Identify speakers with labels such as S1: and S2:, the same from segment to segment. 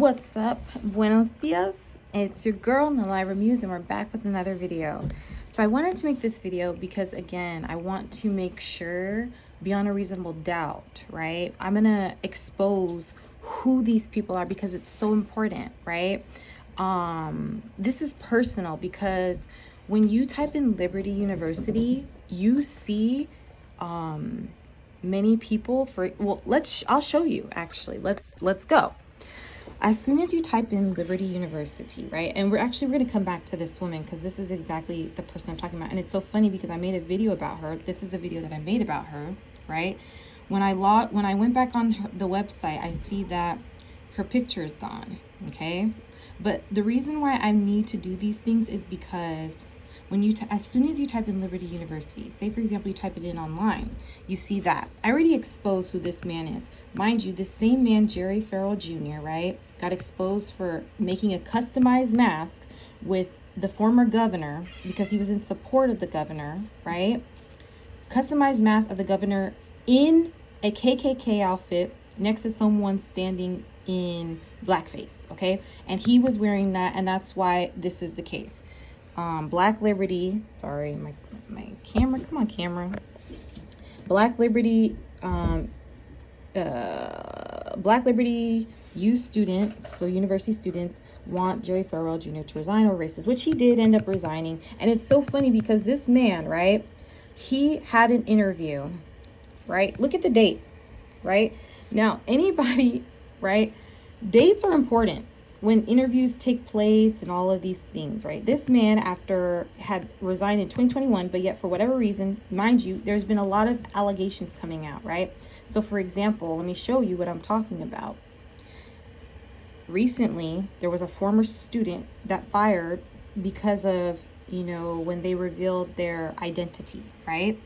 S1: What's up? Buenos dias. It's your girl Nalaira Muse, and we're back with another video. So I wanted to make this video because, again, I want to make sure, beyond a reasonable doubt, right? I'm gonna expose who these people are because it's so important, right? This is personal because when you type in Liberty University, you see many people I'll show you actually. Let's go. As soon as you type in Liberty University, right? And we're going to come back to this woman because this is exactly the person I'm talking about. And it's so funny because I made a video about her. This is the video that I made about her, right? When I went back on the website, I see that her picture is gone, okay? But the reason why I need to do these things is because when as soon as you type in Liberty University, say for example, you type it in online, you see that. I already exposed who this man is. Mind you, this same man, Jerry Farrell Jr., right, got exposed for making a customized mask with the former governor because he was in support of the governor, right? Customized mask of the governor in a KKK outfit next to someone standing in blackface, okay? And he was wearing that, and that's why this is the case. Black Liberty, sorry, my camera, come on camera. Black Liberty U students, so university students, want Jerry Farrell Jr. to resign over racist, which he did end up resigning. And it's so funny because this man, right, he had an interview, right? Look at the date, right? Now, anybody, right, dates are important when interviews take place and all of these things, right? This man, after had resigned in 2021, but yet for whatever reason, mind you, there's been a lot of allegations coming out, right? So for example, let me show you what I'm talking about. Recently, there was a former student that fired because of, when they revealed their identity, right?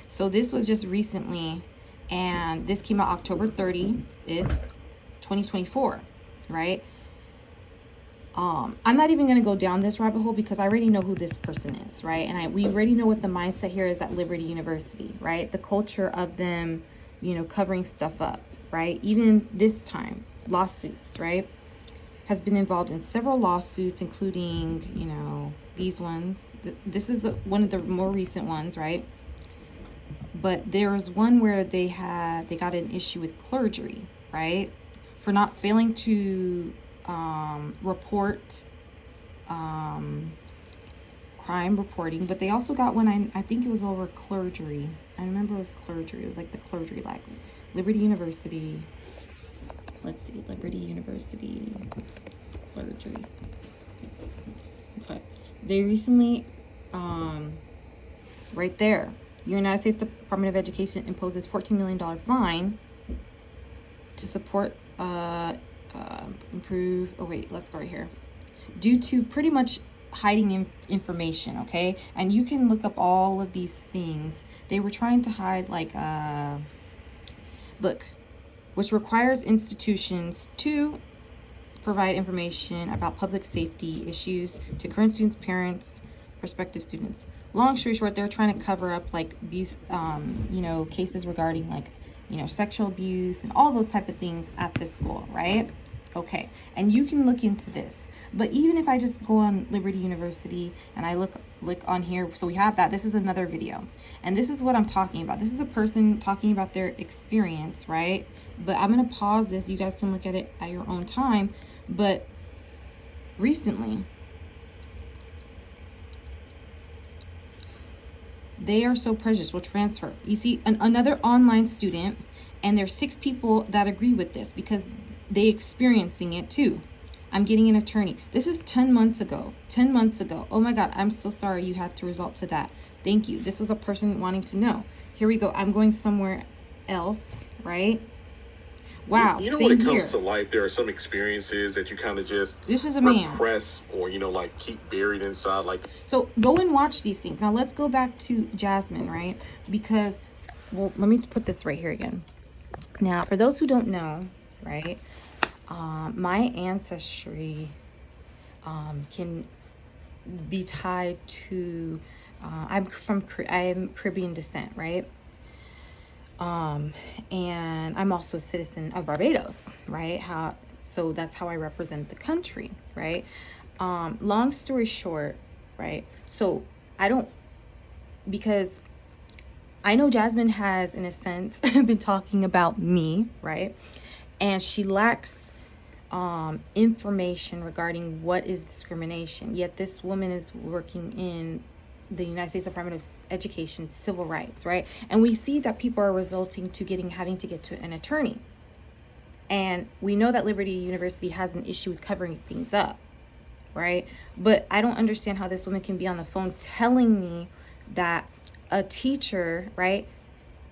S1: So this was just recently, and this came out October 30th, 2024, right? I'm not even going to go down this rabbit hole because I already know who this person is, right? And we already know what the mindset here is at Liberty University, right? The culture of them, covering stuff up, right? Even this time, lawsuits, right? Has been involved in several lawsuits, including, these ones. This is one of the more recent ones, right? But there was one where they got an issue with clergy, right? For not failing to report crime reporting, but they also got one, I think it was over clergy. I remember it was clergy. It was like the clergy, like Liberty University. Let's see, Liberty University clergy. Okay, they recently, right there, United States Department of Education imposes $14 million fine to support let's go right here, due to pretty much hiding information, okay? And you can look up all of these things. They were trying to hide, which requires institutions to provide information about public safety issues to current students, parents, prospective students. Long story short, they're trying to cover up abuse, cases regarding sexual abuse and all those type of things at this school, right? Okay, and you can look into this. But even if I just go on Liberty University and I look on here, so we have that. This is another video. And this is what I'm talking about. This is a person talking about their experience, right? But I'm going to pause this. You guys can look at it at your own time. But recently, they are so prejudiced, will transfer. You see, another online student, and there's 6 people that agree with this because they experiencing it too. I'm getting an attorney. This is 10 months ago. 10 months ago. Oh my God, I'm so sorry you had to resort to that. Thank you. This was a person wanting to know. Here we go. I'm going somewhere else, right? Wow.
S2: When it comes to life, there are some experiences that you kind of just repress or, keep buried inside.
S1: So go and watch these things. Now let's go back to Jasmine, right? Because, let me put this right here again. Now, for those who don't know, right, my ancestry can be tied to, I'm Caribbean descent, right? And I'm also a citizen of Barbados, right? So that's how I represent the country, right? Long story short, right? So because I know Jasmine has, in a sense, been talking about me, right? And she lacks information regarding what is discrimination. Yet this woman is working in the United States Department of Education, civil rights, right? And we see that people are resulting to having to get to an attorney. And we know that Liberty University has an issue with covering things up, right? But I don't understand how this woman can be on the phone telling me that a teacher, right,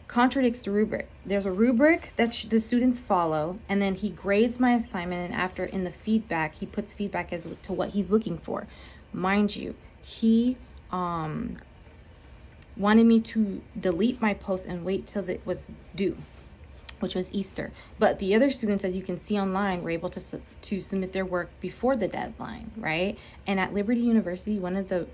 S1: contradicts the rubric. There's a rubric that the students follow, and then he grades my assignment, and after, in the feedback, he puts feedback as to what he's looking for. Mind you, he wanted me to delete my post and wait till it was due, which was Easter. But the other students, as you can see online, were able to submit their work before the deadline, right? And at Liberty University, one of the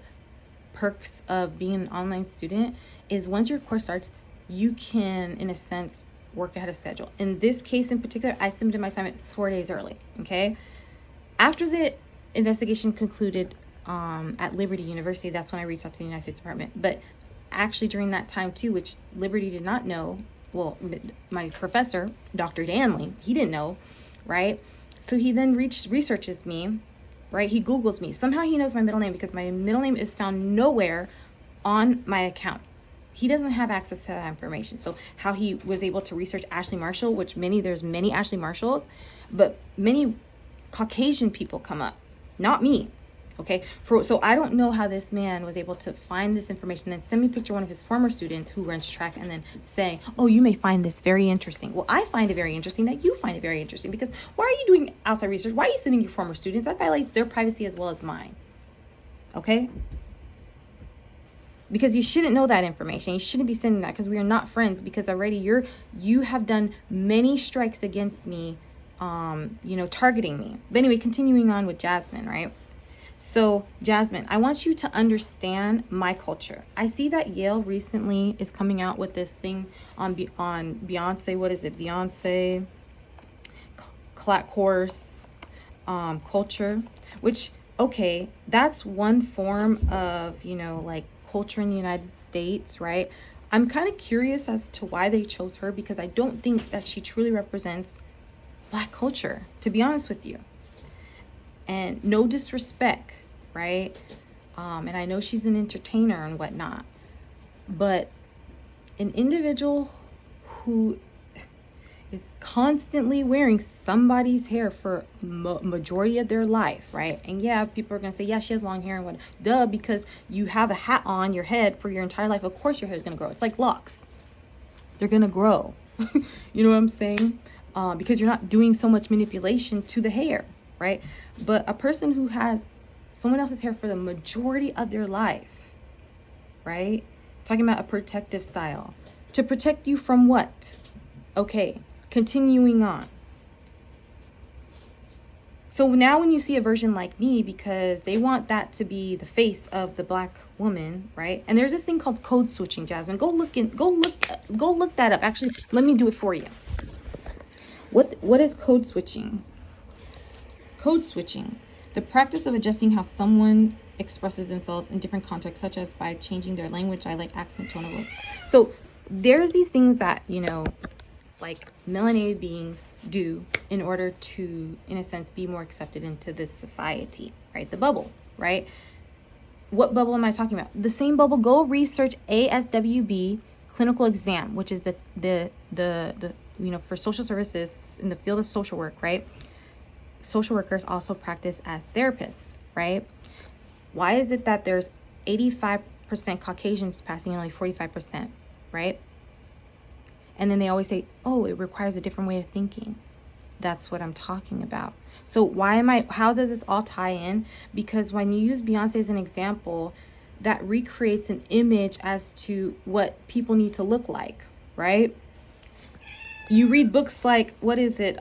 S1: perks of being an online student is once your course starts, you can, in a sense, work ahead of schedule. In this case in particular, I submitted my assignment 4 days early, okay? After the investigation concluded at Liberty University, that's when I reached out to the United States Department. But actually during that time too, which Liberty did not know, well, my professor, Dr. Danley, he didn't know, right? So he then researches me, right? He Googles me. Somehow he knows my middle name because my middle name is found nowhere on my account. He doesn't have access to that information. So how he was able to research Ashley Marshall, which there's many Ashley Marshalls, but many Caucasian people come up, not me. Okay, so I don't know how this man was able to find this information, then send me a picture of one of his former students who runs track, and then say, oh, you may find this very interesting. Well, I find it very interesting that you find it very interesting, because why are you doing outside research? Why are you sending your former students? That violates their privacy as well as mine. Okay? Because you shouldn't know that information. You shouldn't be sending that, because we are not friends, because already you have done many strikes against me, targeting me. But anyway, continuing on with Jasmine, right? So, Jasmine, I want you to understand my culture. I see that Yale recently is coming out with this thing on Beyonce. What is it? Beyonce clap course culture, which, okay, that's one form of, culture in the United States, right? I'm kind of curious as to why they chose her, because I don't think that she truly represents Black culture, to be honest with you. And no disrespect, right? And I know she's an entertainer and whatnot, but an individual who is constantly wearing somebody's hair for majority of their life, right? And yeah, people are gonna say, yeah, she has long hair and what? Duh, because you have a hat on your head for your entire life. Of course your hair is gonna grow. It's like locks. They're gonna grow. You know what I'm saying? Because you're not doing so much manipulation to the hair, right? But a person who has someone else's hair for the majority of their life, right? Talking about a protective style. To protect you from what? Okay, continuing on. So now when you see a version like me, because they want that to be the face of the Black woman, right? And there's this thing called code switching, Jasmine. Go look that up. Actually, let me do it for you. What is code switching? Code switching, the practice of adjusting how someone expresses themselves in different contexts, such as by changing their language, dialect, accent, tone of voice. So there's these things that, like melanated beings do in order to, in a sense, be more accepted into this society, right? The bubble, right? What bubble am I talking about? The same bubble. Go research ASWB clinical exam, which is the for social services in the field of social work, right? Social workers also practice as therapists, right? Why is it that there's 85% Caucasians passing and only 45%, right? And then they always say, oh, it requires a different way of thinking. That's what I'm talking about. So how does this all tie in? Because when you use Beyonce as an example, that recreates an image as to what people need to look like, right? You read books like, what is it?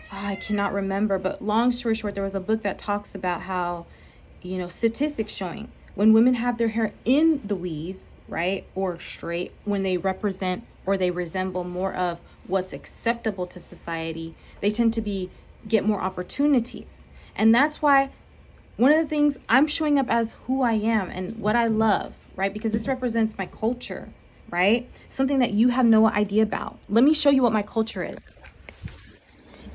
S1: I cannot remember, but long story short, there was a book that talks about how, statistics showing when women have their hair in the weave, right, or straight, when they represent or they resemble more of what's acceptable to society, they tend to get more opportunities. And that's why one of the things, I'm showing up as who I am and what I love, right? Because this represents my culture, right? Something that you have no idea about. Let me show you what my culture is.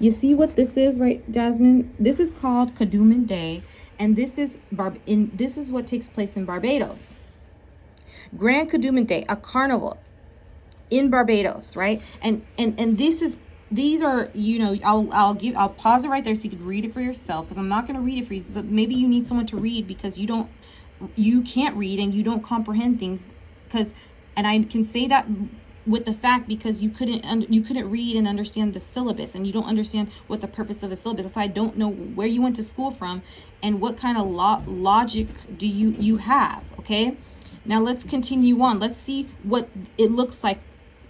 S1: You see what this is, right, Jasmine? This is called Kadooment Day, and this is what takes place in Barbados. Grand Kadooment Day, a carnival in Barbados, right? And these are, you know, I'll pause it right there so you can read it for yourself, because I'm not going to read it for you, but maybe you need someone to read because you can't read and you don't comprehend things, and I can say that with the fact because you couldn't read and understand the syllabus, and you don't understand what the purpose of the syllabus. That's why I don't know where you went to school from and what kind of logic do you have. Okay, now let's continue on. Let's see what it looks like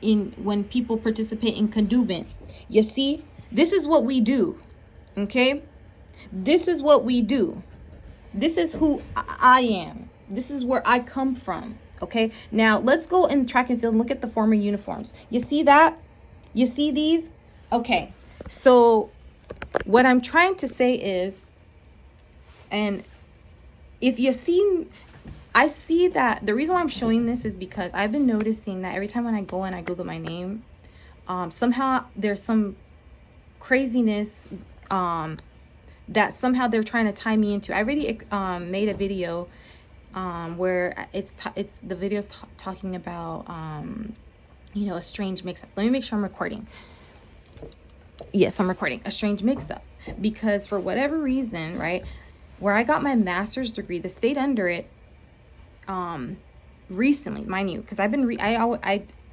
S1: when people participate in Kadooment. You see, this is what we do. Okay, this is what we do. This is who I am. This is where I come from. Okay, now let's go in track and field and look at the former uniforms. You see that? You see these? Okay, so what I'm trying to say is, and if you see, I see that the reason why I'm showing this is because I've been noticing that every time when I go and I Google my name, somehow there's some craziness that somehow they're trying to tie me into. I already made a video where the video's talking about you know, a strange mix-up. Let me make sure I'm recording. Yes, I'm recording. A strange mix-up, because for whatever reason, right, where I got my master's degree, the state under it recently, mind you, because I've been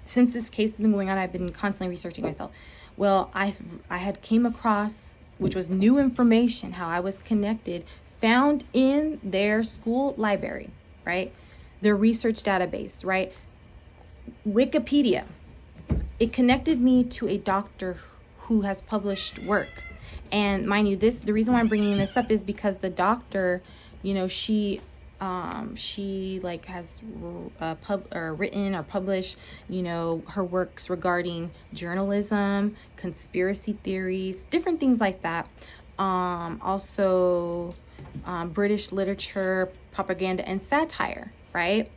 S1: since this case has been going on, I've been constantly researching myself. Well, I had came across, which was new information, how I was connected, found in their school library, right? Their research database, right? Wikipedia. It connected me to a doctor who has published work. And mind you, the reason why I'm bringing this up is because the doctor, you know, she like has written or published, you know, her works regarding journalism, conspiracy theories, different things like that. Also British literature, propaganda, and satire, right?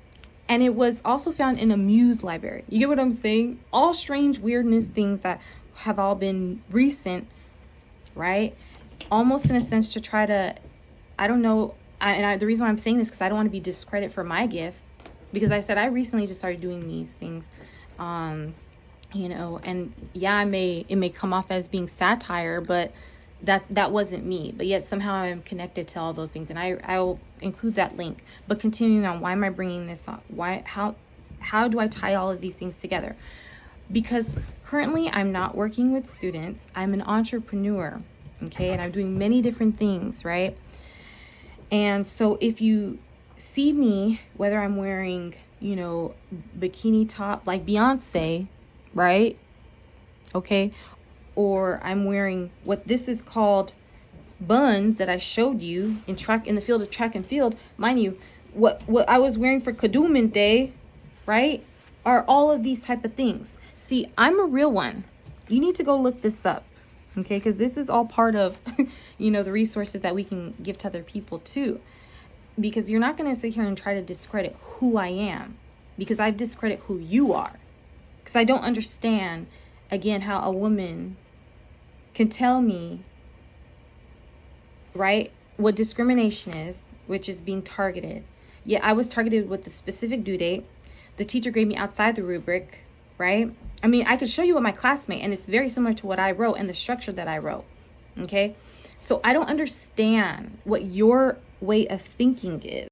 S1: And it was also found in a MUSE library. You get what I'm saying? All strange weirdness things that have all been recent, right? Almost in a sense to try to, I don't know, the reason why I'm saying this because I don't want to be discredited for my gift, because I said I recently just started doing these things, you know, and yeah, it may come off as being satire, but that wasn't me. But yet somehow I'm connected to all those things, and I will include that link. But continuing on, why am I bringing this up? How do I tie all of these things together? Because currently I'm not working with students. I'm an entrepreneur, okay, and I'm doing many different things, right? And so if you see me, whether I'm wearing, you know, bikini top like Beyonce, right? Okay. Or I'm wearing what this is called buns that I showed you in the field of track and field. Mind you, what I was wearing for Kadooment Day, right? Are all of these type of things. See, I'm a real one. You need to go look this up. Okay, because this is all part of, you know, the resources that we can give to other people too. Because you're not going to sit here and try to discredit who I am, because I discredit who you are. Because I don't understand, again, how a woman can tell me, right, what discrimination is, which is being targeted. Yet I was targeted with the specific due date. The teacher graded me outside the rubric, right? I mean, I could show you what my classmate, and it's very similar to what I wrote and the structure that I wrote, okay? So I don't understand what your way of thinking is.